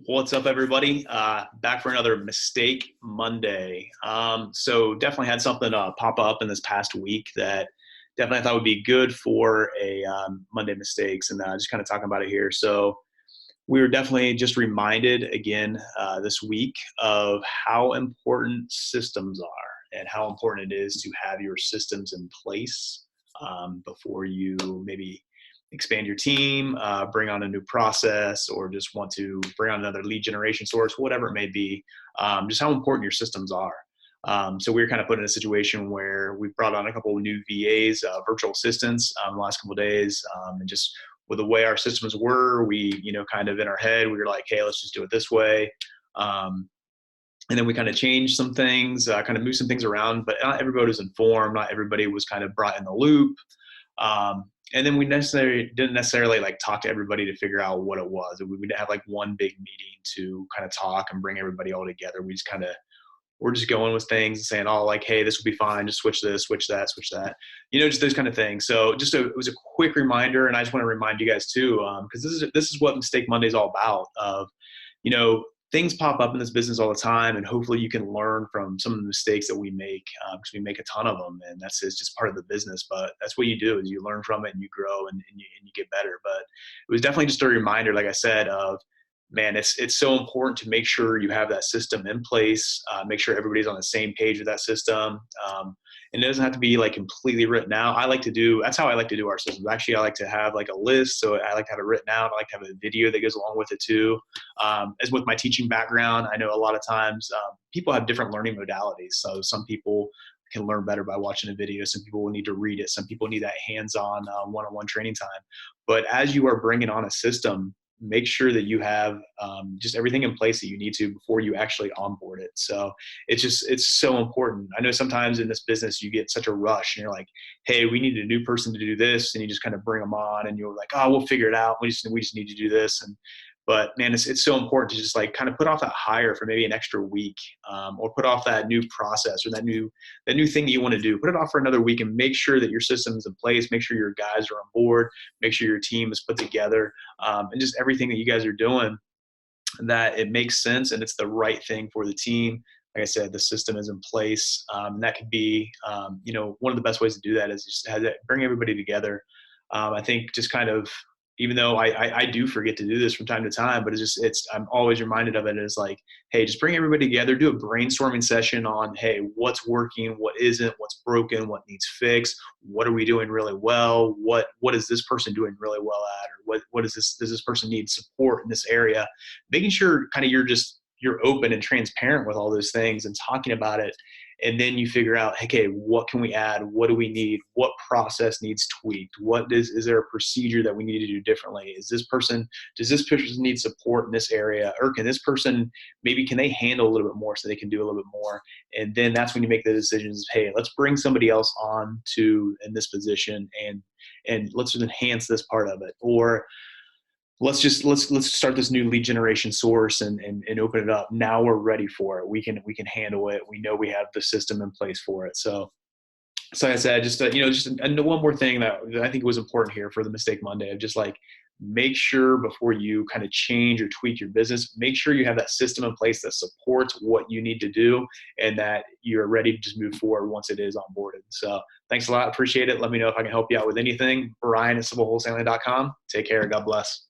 What's up, everybody? Back for another Mistake Monday. So definitely had something pop up in this past week that definitely I thought would be good for a Monday Mistakes, and just kind of talking about it here. So we were definitely just reminded again this week of how important systems are and how important it is to have your systems in place before you maybe expand your team, bring on a new process, or just want to bring on another lead generation source, whatever it may be, just how important your systems are. So we were kind of put in a situation where we brought on a couple of new VAs, virtual assistants, the last couple of days, and just with the way our systems were, we, kind of in our head, we were like, hey, let's just do it this way. Um, and then we kind of changed some things, kind of moved some things around, but not everybody was informed. Not everybody was kind of brought in the loop. And then we didn't necessarily like talk to everybody to figure out what it was. We didn't have like one big meeting to kind of talk and bring everybody all together. We're just going with things and saying, oh, like, hey, this will be fine. Just switch this, switch that, switch that. Just those kind of things. So it was a quick reminder, and I just want to remind you guys too, because this is what Mistake Monday is all about. Of you know things pop up in this business all the time, and hopefully you can learn from some of the mistakes that we make, because we make a ton of them, and it's just part of the business. But that's what you do, is you learn from it and you grow, and you get better. But it was definitely just a reminder, like I said, of man, it's so important to make sure you have that system in place, make sure everybody's on the same page with that system. And it doesn't have to be like completely written out. That's how I like to do our systems. Actually, I like to have like a list. So I like to have it written out. I like to have a video that goes along with it too. As with my teaching background, I know a lot of times people have different learning modalities. So some people can learn better by watching a video. Some people will need to read it. Some people need that hands-on one-on-one training time. But as you are bringing on a system, make sure that you have just everything in place that you need to before you actually onboard it. So it's so important. I know sometimes in this business you get such a rush and you're like, hey, we need a new person to do this, and you just kind of bring them on and you're like, oh, we'll figure it out. We just need to do this. But man, it's so important to just like kind of put off that hire for maybe an extra week, or put off that new process or that new thing that you want to do. Put it off for another week and make sure that your system is in place. Make sure your guys are on board. Make sure your team is put together, and just everything that you guys are doing, that it makes sense and it's the right thing for the team. Like I said, the system is in place, and that could be, one of the best ways to do that is just bring everybody together. I think just kind of, even though I do forget to do this from time to time, but I'm always reminded of it as like, hey, just bring everybody together, do a brainstorming session on, hey, what's working, what isn't, what's broken, what needs fixed, what are we doing really well, what is this person doing really well at, or what does this person need support in this area, making sure kind of you're open and transparent with all those things and talking about it. And then you figure out, okay, what can we add? What do we need? What process needs tweaked? Is there a procedure that we need to do differently? Does this person need support in this area? Or can they handle a little bit more so they can do a little bit more? And then that's when you make the decisions, hey, let's bring somebody else on to in this position, and let's just enhance this part of it. Or let's start this new lead generation source and open it up. Now we're ready for it. We can handle it. We know we have the system in place for it. So like I said, one more thing that I think was important here for the Mistake Monday, of just like, make sure before you kind of change or tweak your business, make sure you have that system in place that supports what you need to do, and that you're ready to just move forward once it is onboarded. So thanks a lot. Appreciate it. Let me know if I can help you out with anything. Brian at CivilWholesaling.com. Take care. God bless.